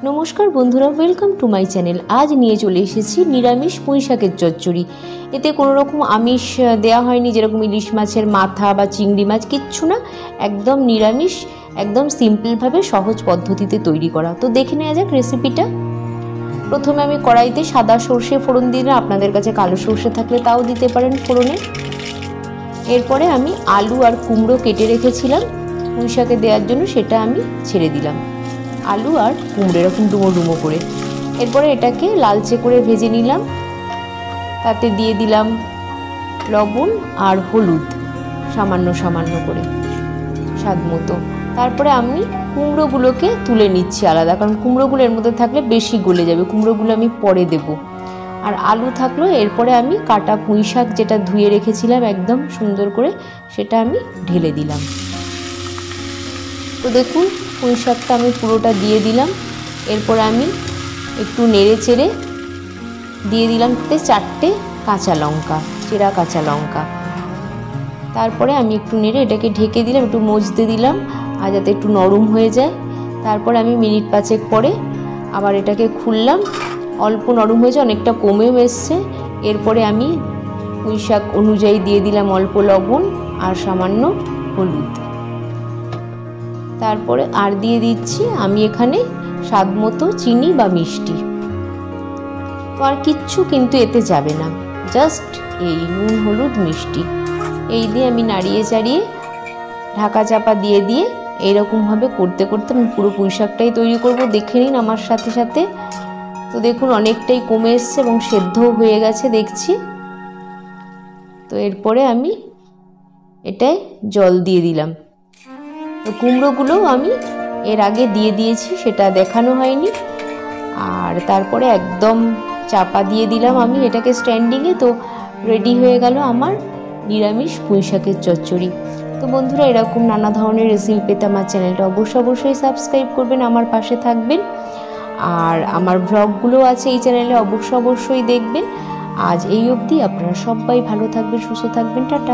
नमस्कार बंधुरा welcome to my channel. आज निये चले एसेछि निरामिष पुঁই শাকের चच्चड़ी। एते कोनो रकम आमिष देওয়া হয়নি, যেরকম ইলিশ মাছের মাথা বা চিংড়ি মাছ কিচ্ছু না, একদম নিরামিষ, একদম সিম্পল ভাবে সহজ পদ্ধতিতে তৈরি করা। তো দেখে নেওয়া যাক রেসিপিটা। প্রথমে আমি কড়াইতে সাদা সরষে ফোড়ন দিলাম, আপনাদের কাছে কালো সরষে থাকলে তাও দিতে পারেন ফোড়নে। এরপরে আমি আলু আর কুমড়ো কেটে রেখেছিলাম পুঁই শাকে দেওয়ার জন্য, সেটা আমি ছেড়ে দিলাম। आलू और कुमड़ो एरकम डुमो डुमो करे। एरपर एटाके लालचे करे भेजे निलाम, ताते दिए दिलाम लवण और हलुद सामान्य सामान्य करे स्वाद मतो। तारपरे आमी कुमड़ोगुलोके तुले निচ্ছি आलादा, कारण कुमड़ोगुलो एर मধ্যে থাকলে বেশি গলে যাবে। কুমড়োগুলো আমি পরে দেব। আর আলু থাকলো, এরপরে আমি কাটা পুঁই শাক যেটা ধুয়ে রেখেছিলাম একদম সুন্দর করে, সেটা আমি ঢেলে দিলাম। তো দেখুন পুঁই শাকটা আমি পুরোটা দিয়ে দিলাম। এরপর আমি একটু নেড়ে চেড়ে দিয়ে দিলাম তাতে 4টে কাঁচা লঙ্কা, চেরা কাঁচা লঙ্কা। তারপরে আমি একটু নেড়ে এটাকে ঢেকে দিলাম, একটু মজতে দিলাম আর যাতে একটু নরম হয়ে যায়। তারপর আমি মিনিট 5 পরে আবার এটাকে খুললাম, অল্প নরম হয়েছে, অনেকটা কমেও এসছে। এরপরে আমি পুঁই শাক অনুযায়ী দিয়ে দিলাম অল্প লবণ আর সামান্য হলুদ। তারপরে আর দিয়ে দিচ্ছি আমি এখানে স্বাদ মতো চিনি বা মিষ্টি। তো আর কিচ্ছু কিন্তু এতে যাবে না, জাস্ট এই নুন হলুদ মিষ্টি এই দিয়ে আমি নাড়িয়ে চাড়িয়ে ঢাকা চাপা দিয়ে দিয়ে এইরকমভাবে করতে করতে আমি পুরো পুঁই শাকটাই তৈরি করব। দেখে নিন আমার সাথে সাথে। তো দেখুন অনেকটাই কমে এসছে এবং সেদ্ধও হয়ে গেছে দেখছি। তো এরপরে আমি এটায় জল দিয়ে দিলাম। তো কুমড়োগুলো আমি এর আগে দিয়ে দিয়েছি, সেটা দেখানো হয়নি। আর তারপরে একদম চাপা দিয়ে দিলাম আমি এটাকে স্ট্যান্ডিংয়ে। তো রেডি হয়ে গেল আমার নিরামিষ পুঁই শাকের চচ্চড়ি। তো বন্ধুরা, এরকম নানা ধরনের রেসিপি পেতে আমার চ্যানেলটা অবশ্যই সাবস্ক্রাইব করবেন, আমার পাশে থাকবেন। আর আমার ব্লগগুলো আছে এই চ্যানেলে, অবশ্যই দেখবেন। আজ এই অবধি, আপনারা সবাই ভালো থাকবেন, সুস্থ থাকবেন, টাটা।